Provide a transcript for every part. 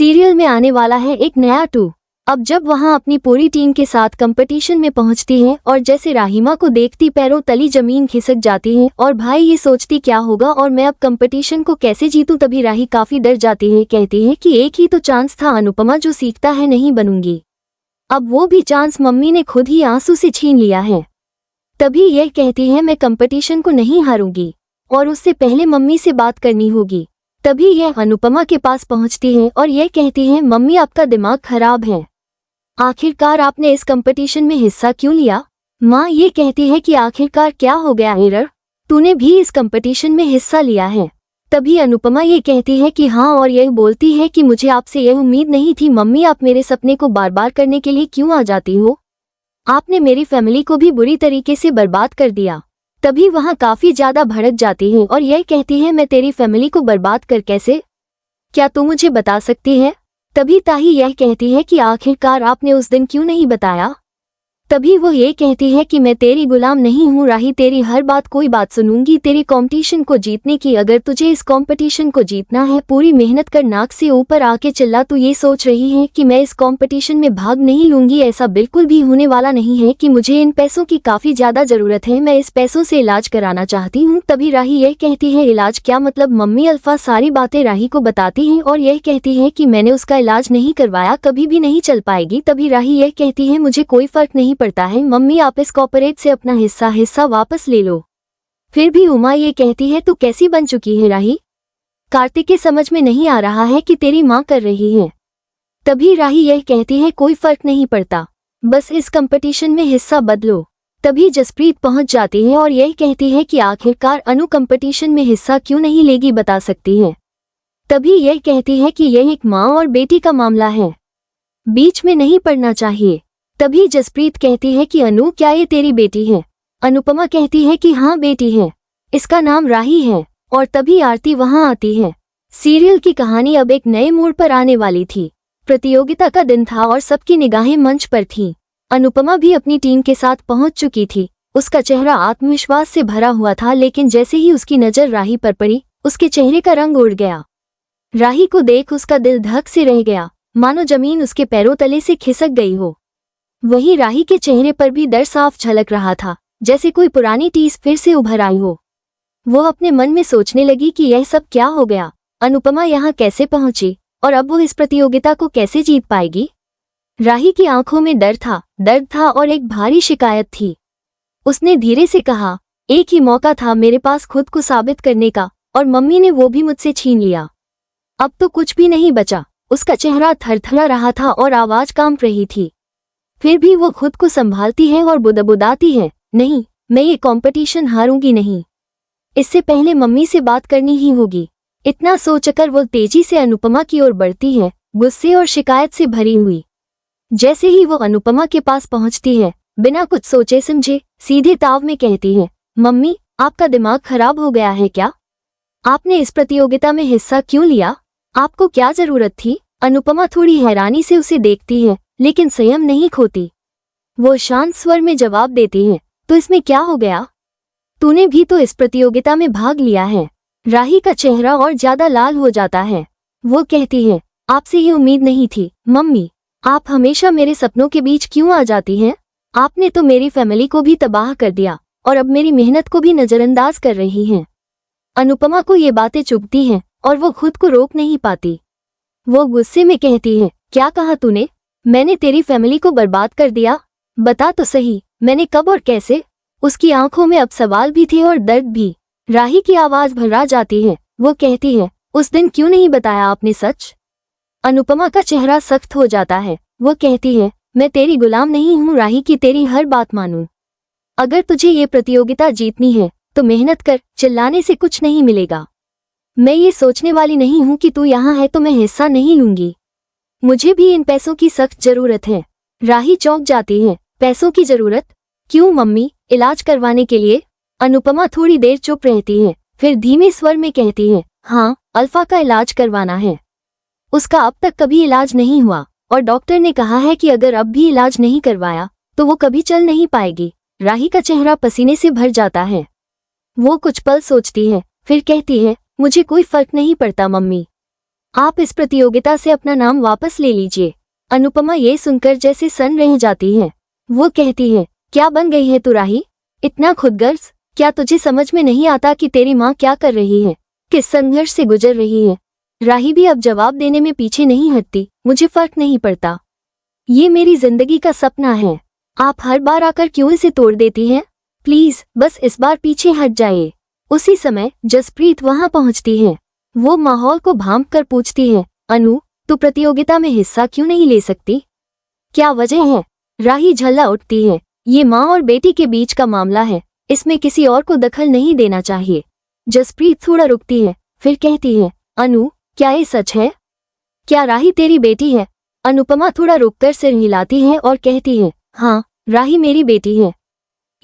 Serial में आने वाला है एक नया 2। अब जब वहां अपनी पूरी टीम के साथ कंपटीशन में पहुंचती हैं और जैसे राहिमा को देखती पैरों तली जमीन खिसक जाती है और भाई ये सोचती क्या होगा और मैं अब कंपटीशन को कैसे जीतूं। तभी राही काफी डर जाती है, कहती है कि एक ही तो चांस था अनुपमा, जो सीखता है नहीं बनूंगी। अब वो भी चांस मम्मी ने खुद ही आंसू से छीन लिया है। तभी यह कहती है मैं कंपटीशन को नहीं हारूंगी और उससे पहले मम्मी से बात करनी होगी। तभी यह अनुपमा के पास पहुंचती है और यह कहती है मम्मी आपका दिमाग खराब है, आखिरकार आपने इस कंपटीशन में हिस्सा क्यों लिया। माँ ये कहती है कि आखिरकार क्या हो गया एरर, तूने भी इस कंपटीशन में हिस्सा लिया है। तभी अनुपमा ये कहती है कि हाँ और यह बोलती है कि मुझे आपसे यह उम्मीद नहीं थी मम्मी, आप मेरे सपने को बार बार करने के लिए क्यों आ जाती हो, आपने मेरी फैमिली को भी बुरी तरीके से बर्बाद कर दिया। तभी वहाँ काफी ज्यादा भड़क जाती है और यह कहती है मैं तेरी फैमिली को बर्बाद कर कैसे, क्या तू मुझे बता सकती है। तभी ताही यह कहती है कि आखिरकार आपने उस दिन क्यों नहीं बताया। तभी वो ये कहती है कि मैं तेरी गुलाम नहीं हूँ राही, तेरी हर बात कोई बात सुनूंगी तेरी कंपटीशन को जीतने की। अगर तुझे इस कंपटीशन को जीतना है पूरी मेहनत कर, नाक से ऊपर आके चिल्ला। तू ये सोच रही है कि मैं इस कंपटीशन में भाग नहीं लूंगी, ऐसा बिल्कुल भी होने वाला नहीं है कि मुझे इन पैसों की काफी ज्यादा जरूरत है, मैं इस पैसों से इलाज कराना चाहती हूँ। तभी राही यह कहती है इलाज क्या मतलब मम्मी। अल्फा सारी बातें राही को बताती है और यह कहती है कि मैंने उसका इलाज नहीं करवाया, कभी भी नहीं चल पाएगी। तभी राही यह कहती है मुझे कोई फर्क नहीं पड़ता है मम्मी, आप इस कॉर्पोरेट से अपना हिस्सा वापस ले लो। फिर भी उमा ये कहती है तू कैसी बन चुकी है राही, कार्तिक के समझ में नहीं आ रहा है कि तेरी माँ कर रही है। तभी राही यह कहती है कोई फर्क नहीं पड़ता, बस इस कंपटीशन में हिस्सा बदलो। तभी जसप्रीत पहुंच जाती है और यह कहती है कि आखिरकार अनु कंपटीशन में हिस्सा क्यों नहीं लेगी, बता सकती है। तभी यह कहती है कि यह एक माँ और बेटी का मामला है, बीच में नहीं पड़ना चाहिए। तभी जसप्रीत कहती है कि अनु क्या ये तेरी बेटी है। अनुपमा कहती है कि हाँ बेटी है, इसका नाम राही है। और तभी आरती वहां आती है। सीरियल की कहानी अब एक नए मोड़ पर आने वाली थी। प्रतियोगिता का दिन था और सबकी निगाहें मंच पर थीं। अनुपमा भी अपनी टीम के साथ पहुंच चुकी थी। उसका चेहरा आत्मविश्वास से भरा हुआ था, लेकिन जैसे ही उसकी नजर राही पर पड़ी उसके चेहरे का रंग उड़ गया। राही को देख उसका दिल धक से रह गया, मानो जमीन उसके पैरों तले से खिसक गई हो। वहीं राही के चेहरे पर भी डर साफ झलक रहा था, जैसे कोई पुरानी टीस फिर से उभर आई हो। वो अपने मन में सोचने लगी कि यह सब क्या हो गया, अनुपमा यहाँ कैसे पहुंची और अब वो इस प्रतियोगिता को कैसे जीत पाएगी। राही की आंखों में दर्द था और एक भारी शिकायत थी। उसने धीरे से कहा एक ही मौका था मेरे पास खुद को साबित करने का और मम्मी ने वो भी मुझसे छीन लिया, अब तो कुछ भी नहीं बचा। उसका चेहरा थरथरा रहा था और आवाज कांप रही थी। फिर भी वो खुद को संभालती है और बुदबुदाती है नहीं, मैं ये कंपटीशन हारूंगी नहीं, इससे पहले मम्मी से बात करनी ही होगी। इतना सोचकर वो तेजी से अनुपमा की ओर बढ़ती है, गुस्से और शिकायत से भरी हुई। जैसे ही वो अनुपमा के पास पहुंचती है बिना कुछ सोचे समझे सीधे ताव में कहती है मम्मी आपका दिमाग खराब हो गया है क्या, आपने इस प्रतियोगिता में हिस्सा क्यों लिया, आपको क्या जरूरत थी। अनुपमा थोड़ी हैरानी से उसे देखती है लेकिन संयम नहीं खोती। वो शांत स्वर में जवाब देती है तो इसमें क्या हो गया, तूने भी तो इस प्रतियोगिता में भाग लिया है। राही का चेहरा और ज्यादा लाल हो जाता है। वो कहती है आपसे ये उम्मीद नहीं थी मम्मी, आप हमेशा मेरे सपनों के बीच क्यों आ जाती हैं, आपने तो मेरी फैमिली को भी तबाह कर दिया और अब मेरी मेहनत को भी नजरअंदाज कर रही हैं। अनुपमा को ये बातें चुभती हैं और वो खुद को रोक नहीं पाती। वो गुस्से में कहती है क्या कहा तूने, मैंने तेरी फैमिली को बर्बाद कर दिया, बता तो सही मैंने कब और कैसे। उसकी आंखों में अब सवाल भी थे और दर्द भी। राही की आवाज भर्रा जाती है। वो कहती है उस दिन क्यों नहीं बताया आपने सच। अनुपमा का चेहरा सख्त हो जाता है। वो कहती है मैं तेरी गुलाम नहीं हूँ राही की तेरी हर बात मानूं। अगर तुझे ये प्रतियोगिता जीतनी है तो मेहनत कर, चिल्लाने से कुछ नहीं मिलेगा। मैं ये सोचने वाली नहीं हूँ कि तू यहाँ है तो मैं हिस्सा नहीं लूंगी, मुझे भी इन पैसों की सख्त जरूरत है। राही चौंक जाती है, पैसों की जरूरत, क्यों मम्मी, इलाज करवाने के लिए। अनुपमा थोड़ी देर चुप रहती है, फिर धीमे स्वर में कहती है हाँ, अल्फा का इलाज करवाना है। उसका अब तक कभी इलाज नहीं हुआ और डॉक्टर ने कहा है कि अगर अब भी इलाज नहीं करवाया तो वो कभी चल नहीं पाएगी। राही का चेहरा पसीने से भर जाता है। वो कुछ पल सोचती है, फिर कहती है मुझे कोई फर्क नहीं पड़ता मम्मी, आप इस प्रतियोगिता से अपना नाम वापस ले लीजिए। अनुपमा ये सुनकर जैसे सन रह जाती है। वो कहती है, क्या बन गई है तू राही? इतना खुदगर्ज? क्या तुझे समझ में नहीं आता कि तेरी माँ क्या कर रही है, किस संघर्ष से गुजर रही है? राही भी अब जवाब देने में पीछे नहीं हटती। मुझे फर्क नहीं पड़ता, ये मेरी जिंदगी का सपना है। आप हर बार आकर क्यों इसे तोड़ देती हैं? प्लीज बस इस बार पीछे हट जाइए। उसी समय जसप्रीत वहां पहुंचती है। वो माहौल को भांप कर पूछती है, अनु, तू प्रतियोगिता में हिस्सा क्यों नहीं ले सकती? क्या वजह है? राही झल्ला उठती है। ये माँ और बेटी के बीच का मामला है, इसमें किसी और को दखल नहीं देना चाहिए। जसप्रीत थोड़ा रुकती है, फिर कहती है, अनु, क्या ये सच है? क्या राही तेरी बेटी है? अनुपमा थोड़ा रुककर सिर हिलाती है और कहती है, हाँ, राही मेरी बेटी है।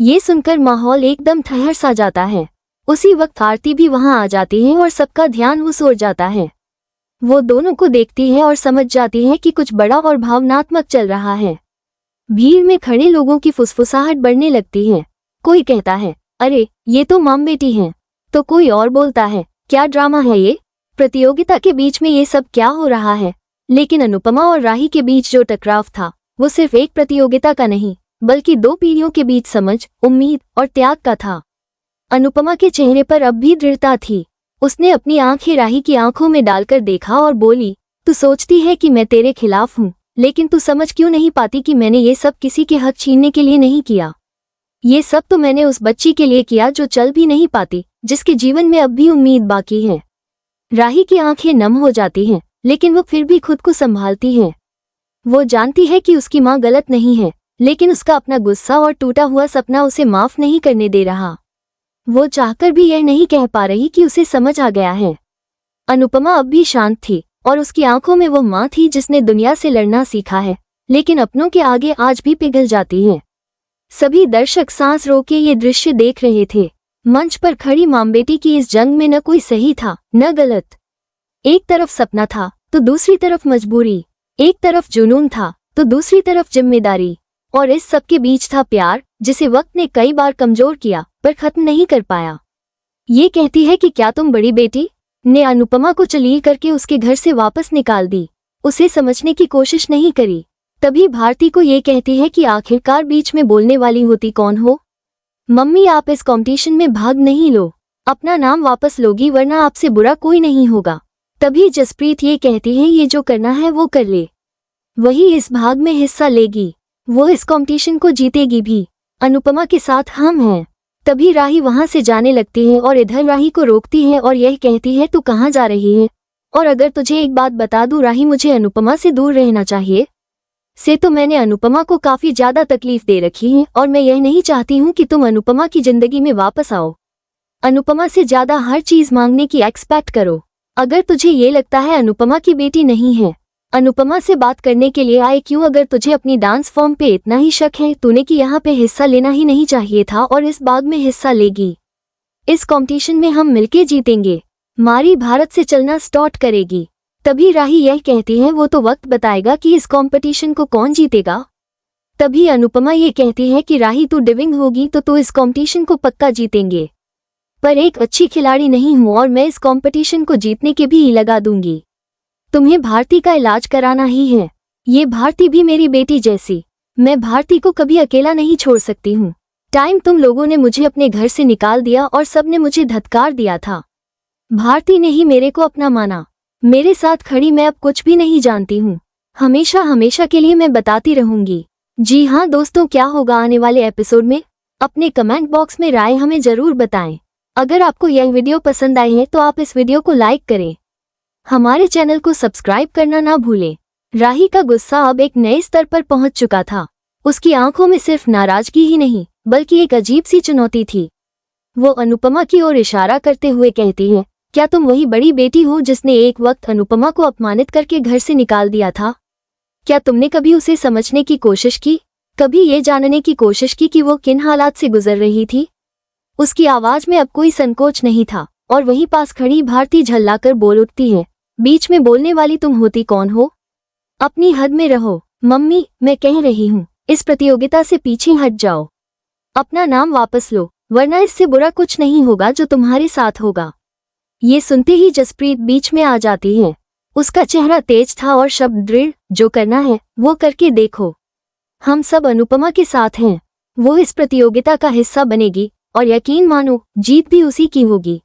ये सुनकर माहौल एकदम ठहर सा जाता है। उसी वक्त आरती भी वहां आ जाती है और सबका ध्यान उस ओर जाता है। वो दोनों को देखती है और समझ जाती है कि कुछ बड़ा और भावनात्मक चल रहा है। भीड़ में खड़े लोगों की फुसफुसाहट बढ़ने लगती है। कोई कहता है, अरे ये तो माम बेटी हैं। तो कोई और बोलता है, क्या ड्रामा है ये? प्रतियोगिता के बीच में ये सब क्या हो रहा है? लेकिन अनुपमा और राही के बीच जो टकराव था, वो सिर्फ एक प्रतियोगिता का नहीं, बल्कि दो पीढ़ियों के बीच समझ, उम्मीद और त्याग का था। अनुपमा के चेहरे पर अब भी दृढ़ता थी। उसने अपनी आंखें राही की आंखों में डालकर देखा और बोली, तू सोचती है कि मैं तेरे खिलाफ हूँ, लेकिन तू समझ क्यों नहीं पाती कि मैंने ये सब किसी के हक छीनने के लिए नहीं किया। ये सब तो मैंने उस बच्ची के लिए किया जो चल भी नहीं पाती, जिसके जीवन में अब भी उम्मीद बाकी है। राही की आंखें नम हो जाती हैं, लेकिन वो फिर भी खुद को संभालती है। वो जानती है कि उसकी माँ गलत नहीं है, लेकिन उसका अपना गुस्सा और टूटा हुआ सपना उसे माफ नहीं करने दे रहा। वो चाहकर भी यह नहीं कह पा रही कि उसे समझ आ गया है। अनुपमा अब भी शांत थी और उसकी आंखों में वो माँ थी जिसने दुनिया से लड़ना सीखा है, लेकिन अपनों के आगे आज भी पिघल जाती है। सभी दर्शक सांस रोके ये दृश्य देख रहे थे। मंच पर खड़ी मां बेटी की इस जंग में न कोई सही था न गलत। एक तरफ सपना था तो दूसरी तरफ मजबूरी, एक तरफ जुनून था तो दूसरी तरफ जिम्मेदारी, और इस सब के बीच था प्यार, जिसे वक्त ने कई बार कमजोर किया पर खत्म नहीं कर पाया। ये कहती है कि क्या तुम बड़ी बेटी ने अनुपमा को चलील करके उसके घर से वापस निकाल दी, उसे समझने की कोशिश नहीं करी। तभी भारती को ये कहती है कि आखिरकार बीच में बोलने वाली होती कौन हो? मम्मी, आप इस कंपटीशन में भाग नहीं लो, अपना नाम वापस लोगी वरना आपसे बुरा कोई नहीं होगा। तभी जसप्रीत ये कहती है, ये जो करना है वो कर ले, वही इस भाग में हिस्सा लेगी, वो इस कंपटीशन को जीतेगी भी, अनुपमा के साथ हम हैं। तभी राही वहां से जाने लगती है और इधर राही को रोकती है और यह कहती है, तू कहाँ जा रही है? और अगर तुझे एक बात बता दूं राही, मुझे अनुपमा से दूर रहना चाहिए। से तो मैंने अनुपमा को काफी ज्यादा तकलीफ दे रखी है और मैं यह नहीं चाहती हूँ कि तुम अनुपमा की जिंदगी में वापस आओ। अनुपमा से ज्यादा हर चीज मांगने की एक्सपेक्ट करो। अगर तुझे ये लगता है अनुपमा की बेटी नहीं है, अनुपमा से बात करने के लिए आए क्यों? अगर तुझे अपनी डांस फॉर्म पे इतना ही शक है, तूने कि यहाँ पे हिस्सा लेना ही नहीं चाहिए था और इस बाग में हिस्सा लेगी। इस कंपटीशन में हम मिलके जीतेंगे। मारी भारत से चलना स्टार्ट करेगी। तभी राही यह कहती है, वो तो वक्त बताएगा कि इस कंपटीशन को कौन जीतेगा। तभी अनुपमा ये कहती है कि राही, तू डिविंग होगी तो इस कंपटीशन को पक्का जीतेंगे, पर एक अच्छी खिलाड़ी नहीं हूँ और मैं इस कंपटीशन को जीतने के भी लगा दूंगी। तुम्हें भारती का इलाज कराना ही है। ये भारती भी मेरी बेटी जैसी, मैं भारती को कभी अकेला नहीं छोड़ सकती हूँ। टाइम तुम लोगों ने मुझे अपने घर से निकाल दिया और सबने मुझे धत्कार दिया था। भारती ने ही मेरे को अपना माना, मेरे साथ खड़ी मैं अब कुछ भी नहीं जानती हूँ। हमेशा हमेशा के लिए मैं बताती रहूंगी। जी हाँ दोस्तों, क्या होगा आने वाले एपिसोड में? अपने कमेंट बॉक्स में राय हमें जरूर बताएं। अगर आपको यह वीडियो पसंद आई है तो आप इस वीडियो को लाइक करें, हमारे चैनल को सब्सक्राइब करना ना भूलें। राही का गुस्सा अब एक नए स्तर पर पहुंच चुका था। उसकी आंखों में सिर्फ नाराजगी ही नहीं, बल्कि एक अजीब सी चुनौती थी। वो अनुपमा की ओर इशारा करते हुए कहती है, क्या तुम वही बड़ी बेटी हो जिसने एक वक्त अनुपमा को अपमानित करके घर से निकाल दिया था? क्या तुमने कभी उसे समझने की कोशिश की, कभी ये जानने की कोशिश की कि वो किन हालात से गुजर रही थी? उसकी आवाज में अब कोई संकोच नहीं था और वहीं पास खड़ी भारती झल्लाकर बोल उठती है, बीच में बोलने वाली तुम होती कौन हो? अपनी हद में रहो। मम्मी, मैं कह रही हूँ, इस प्रतियोगिता से पीछे हट जाओ, अपना नाम वापस लो, वरना इससे बुरा कुछ नहीं होगा जो तुम्हारे साथ होगा। ये सुनते ही जसप्रीत बीच में आ जाती है। उसका चेहरा तेज था और शब्द दृढ़, जो करना है वो करके देखो। हम सब अनुपमा के साथ हैं। वो इस प्रतियोगिता का हिस्सा बनेगी और यकीन मानो जीत भी उसी की होगी।